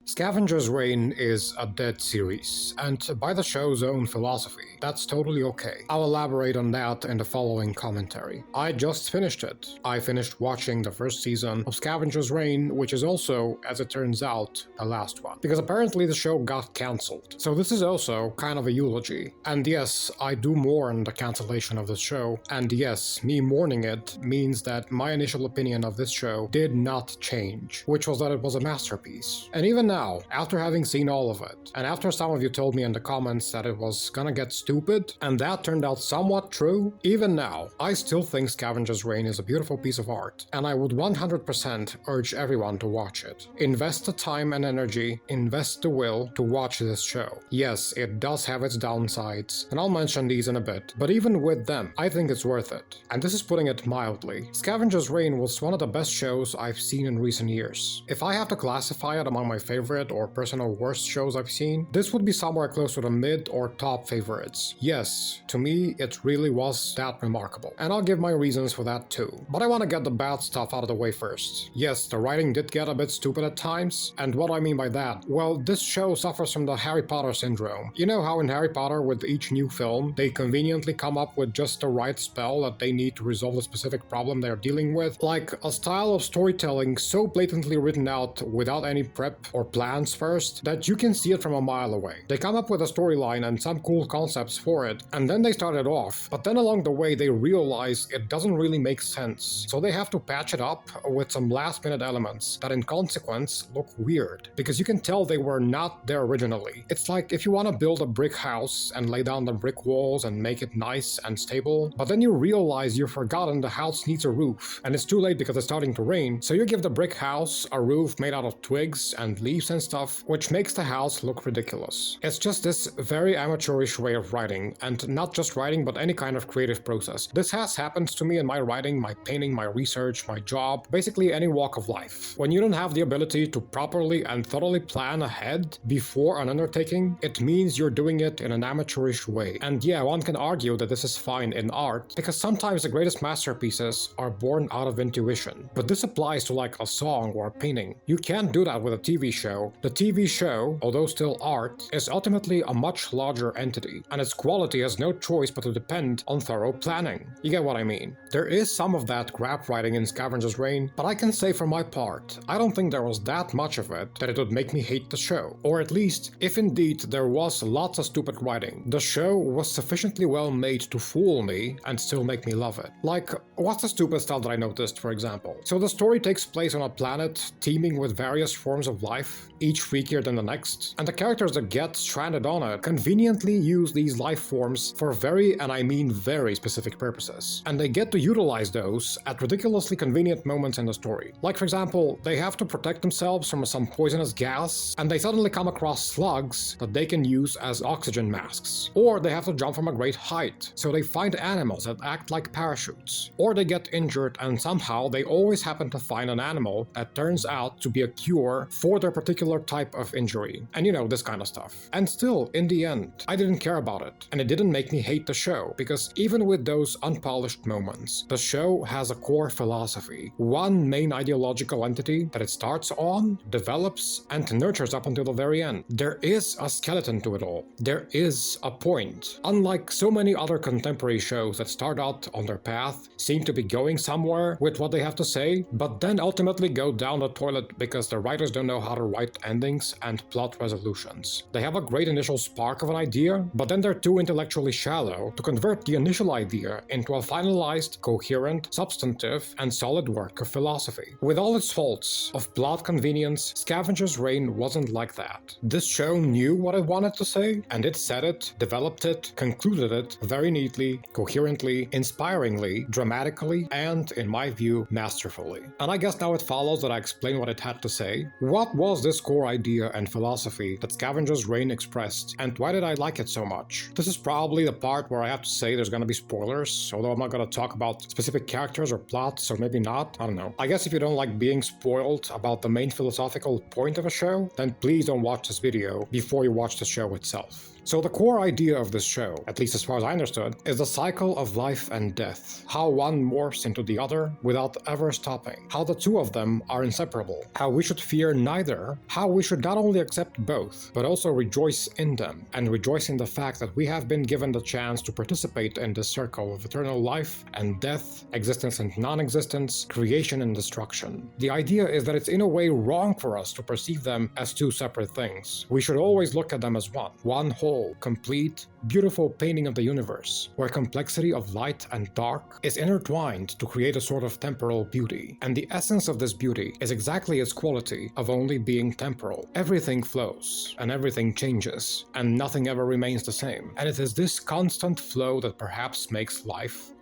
Scavengers Reign is a dead series, and by the show's own philosophy, that's totally okay. I'll elaborate on that in the following commentary. I just finished it. I finished watching the first season of Scavengers Reign, which is also, as it turns out, the last one. Because apparently the show got cancelled. So this is also kind of a eulogy. And yes, I do mourn the cancellation of this show, and yes, me mourning it means that my initial opinion of this show did not change, which was that it was a masterpiece. And even now, after having seen all of it, and after some of you told me in the comments that it was gonna get stupid, and that turned out somewhat true, even now, I still think Scavengers Reign is a beautiful piece of art, and I would 100% urge everyone to watch it. Invest the time and energy, invest the will to watch this show. Yes, it does have its downsides, and I'll mention these in a bit, but even with them, I think it's worth it. And this is putting it mildly. Scavengers Reign was one of the best shows I've seen in recent years. If I have to classify it among my favorite or personal worst shows I've seen, this would be somewhere close to the mid or top favorites. Yes, to me, it really was that remarkable. And I'll give my reasons for that too. But I want to get the bad stuff out of the way first. Yes, the writing did get a bit stupid at times, and what I mean by that? Well, this show suffers from the Harry Potter syndrome. You know how in Harry Potter, with each new film, they conveniently come up with just the right spell that they need to resolve a specific problem they're dealing with? Like a style of storytelling so blatantly written out without any prep or plans first that you can see it from a mile away. They come up with a storyline and some cool concepts for it, and then they start it off, but then along the way they realize it doesn't really make sense, so they have to patch it up with some last minute elements that in consequence look weird, because you can tell they were not there originally. It's like if you want to build a brick house and lay down the brick walls and make it nice and stable, but then you realize you've forgotten the house needs a roof, and it's too late because it's starting to rain, so you give the brick house a roof made out of twigs and leaves and stuff, which makes the house look ridiculous. It's just this very amateurish way of writing, and not just writing but any kind of creative process. This has happened to me in my writing, my painting, my research, my job, basically any walk of life. When you don't have the ability to properly and thoroughly plan ahead before an undertaking, it means you're doing it in an amateurish way. And yeah, one can argue that this is fine in art, because sometimes the greatest masterpieces are born out of intuition. But this applies to like a song or a painting. You can't do that with a TV show. The TV show, although still art, is ultimately a much larger entity, and its quality has no choice but to depend on thorough planning. You get what I mean? There is some of that crap writing in Scavengers Reign, but I can say for my part, I don't think there was that much of it that it would make me hate the show. Or at least, if indeed there was lots of stupid writing, the show was sufficiently well made to fool me and still make me love it. Like, what's the stupid stuff that I noticed, for example? So the story takes place on a planet teeming with various forms of life, each freakier than the next, and the characters that get stranded on it conveniently use these life forms for very, and I mean very specific purposes. And they get to utilize those at ridiculously convenient moments in the story. Like for example, they have to protect themselves from some poisonous gas, and they suddenly come across slugs that they can use as oxygen masks. Or they have to jump from a great height, so they find animals that act like parachutes. Or they get injured and somehow they always happen to find an animal that turns out to be a cure for their particular type of injury. And you know, this kind of stuff. And still, in the end, I didn't care about it. And it didn't make me hate the show, because even with those unpolished moments, the show has a core philosophy. One main ideological entity that it starts on, develops, and nurtures up until the very end. There is a skeleton to it all. There is a point. Unlike so many other contemporary shows that start out on their path, seem to be going somewhere with what they have to say, but then ultimately go down the toilet because the writers don't know how to write endings and plot resolutions. They have a great initial spark of an idea, but then they're too intellectually shallow to convert the initial idea into a finalized, coherent, substantive, and solid work of philosophy. With all its faults of plot convenience, Scavengers Reign wasn't like that. This show knew what it wanted to say, and it said it, developed it, concluded it very neatly, coherently, inspiringly, dramatically, and, in my view, masterfully. And I guess now it follows that I explain what it had to say. What was this core idea and philosophy that Scavengers Reign expressed, and why did I like it so much? This is probably the part where I have to say there's gonna be spoilers, although I'm not gonna talk about specific characters or plots, or maybe not, I don't know. I guess if you don't like being spoiled about the main philosophical point of a show, then please don't watch this video before you watch the show itself. So the core idea of this show, at least as far as I understood, is the cycle of life and death. How one morphs into the other without ever stopping. How the two of them are inseparable. How we should fear neither matter, how we should not only accept both, but also rejoice in them, and rejoice in the fact that we have been given the chance to participate in this circle of eternal life and death, existence and non-existence, creation and destruction. The idea is that it's in a way wrong for us to perceive them as two separate things. We should always look at them as one whole, complete, beautiful painting of the universe, where complexity of light and dark is intertwined to create a sort of temporal beauty. And the essence of this beauty is exactly its quality of only being temporal. Everything flows, and everything changes, and nothing ever remains the same. And it is this constant flow that perhaps makes life,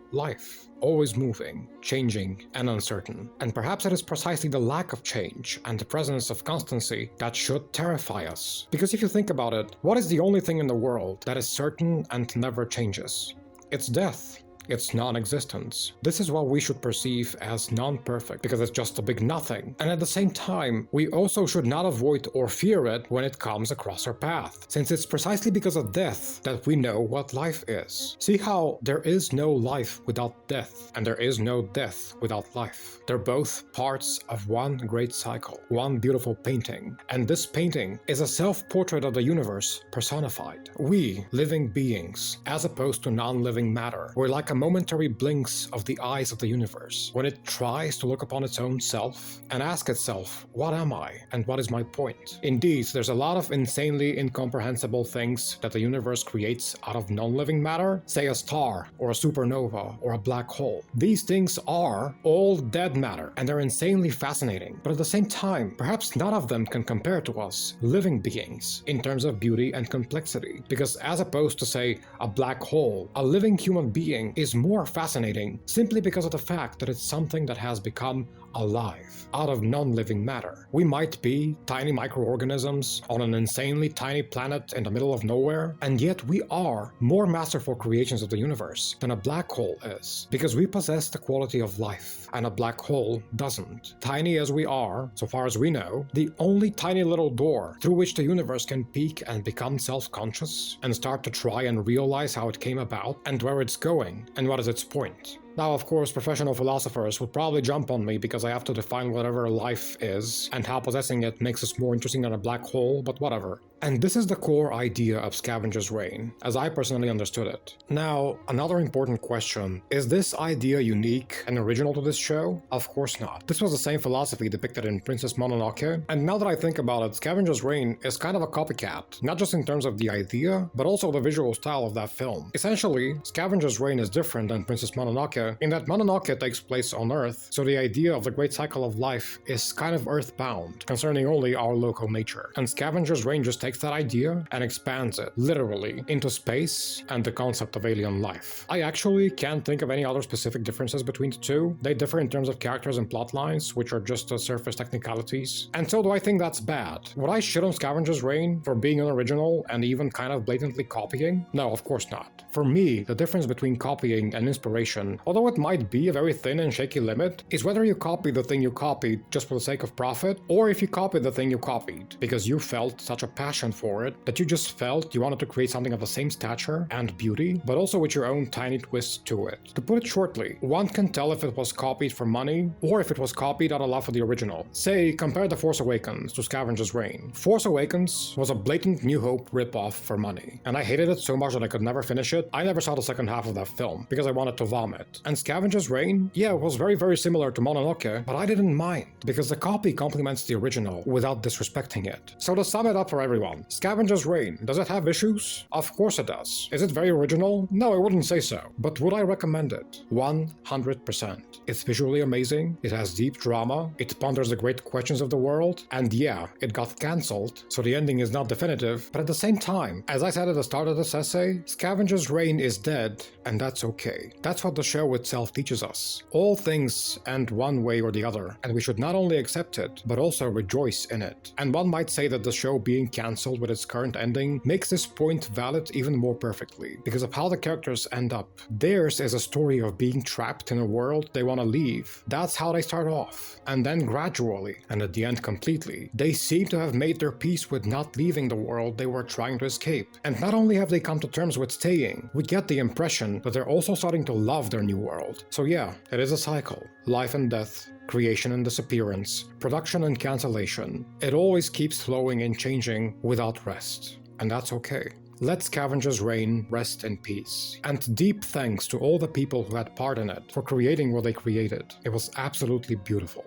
always moving, changing, and uncertain. And perhaps it is precisely the lack of change and the presence of constancy that should terrify us. Because if you think about it, what is the only thing in the world that is certain and never changes? It's death. It's non-existence. This is what we should perceive as non-perfect, because it's just a big nothing. And at the same time, we also should not avoid or fear it when it comes across our path, since it's precisely because of death that we know what life is. See how there is no life without death, and there is no death without life. They're both parts of one great cycle, one beautiful painting. And this painting is a self-portrait of the universe personified. We, living beings, as opposed to non-living matter, we're like a momentary blinks of the eyes of the universe, when it tries to look upon its own self and ask itself, what am I and what is my point? Indeed, there's a lot of insanely incomprehensible things that the universe creates out of non-living matter, say a star or a supernova or a black hole. These things are all dead matter, and they're insanely fascinating, but at the same time, perhaps none of them can compare to us, living beings, in terms of beauty and complexity, because as opposed to, say, a black hole, a living human being is more fascinating simply because of the fact that it's something that has become alive out of non-living matter. We might be tiny microorganisms on an insanely tiny planet in the middle of nowhere, and yet we are more masterful creations of the universe than a black hole is, because we possess the quality of life, and a black hole doesn't. Tiny as we are, so far as we know, the only tiny little door through which the universe can peek and become self-conscious and start to try and realize how it came about and where it's going and what is its point. Now, of course, professional philosophers would probably jump on me because I have to define whatever life is and how possessing it makes us more interesting than a black hole, but whatever. And this is the core idea of Scavengers Reign, as I personally understood it. Now, another important question, is this idea unique and original to this show? Of course not. This was the same philosophy depicted in Princess Mononoke, and now that I think about it, Scavengers Reign is kind of a copycat, not just in terms of the idea, but also the visual style of that film. Essentially, Scavengers Reign is different than Princess Mononoke in that Mononoke takes place on Earth, so the idea of the great cycle of life is kind of earthbound, concerning only our local nature. And Scavengers Reign just takes that idea and expands it, literally, into space and the concept of alien life. I actually can't think of any other specific differences between the two. They differ in terms of characters and plot lines, which are just surface technicalities. And so do I think that's bad? Would I shit on Scavengers Reign for being unoriginal and even kind of blatantly copying? No, of course not. For me, the difference between copying and inspiration, although it might be a very thin and shaky limit, is whether you copy the thing you copied just for the sake of profit, or if you copied the thing you copied because you felt such a passion for it that you just felt you wanted to create something of the same stature and beauty, but also with your own tiny twist to it. To put it shortly, one can tell if it was copied for money or if it was copied out of love for the original. Say, compare The Force Awakens to Scavengers Reign. Force Awakens was a blatant New Hope ripoff for money, and I hated it so much that I could never finish it. I never saw the second half of that film because I wanted to vomit. And Scavengers Reign, yeah, it was very similar to Mononoke, but I didn't mind, because the copy complements the original without disrespecting it. So to sum it up for everyone, Scavengers Reign, does it have issues? Of course it does. Is it very original? No, I wouldn't say so. But would I recommend it? 100%. It's visually amazing, it has deep drama, it ponders the great questions of the world, and yeah, it got cancelled, so the ending is not definitive, but at the same time, as I said at the start of this essay, Scavengers Reign is dead, and that's okay. That's what the show itself teaches us. All things end one way or the other, and we should not only accept it, but also rejoice in it. And one might say that the show being cancelled with its current ending makes this point valid even more perfectly, because of how the characters end up. Theirs is a story of being trapped in a world they want to leave. That's how they start off. And then gradually, and at the end completely, they seem to have made their peace with not leaving the world they were trying to escape. And not only have they come to terms with staying, we get the impression that they're also starting to love their new new world. So yeah, it is a cycle. Life and death, creation and disappearance, production and cancellation. It always keeps flowing and changing without rest. And that's okay. Let Scavengers Reign rest in peace. And deep thanks to all the people who had part in it for creating what they created. It was absolutely beautiful.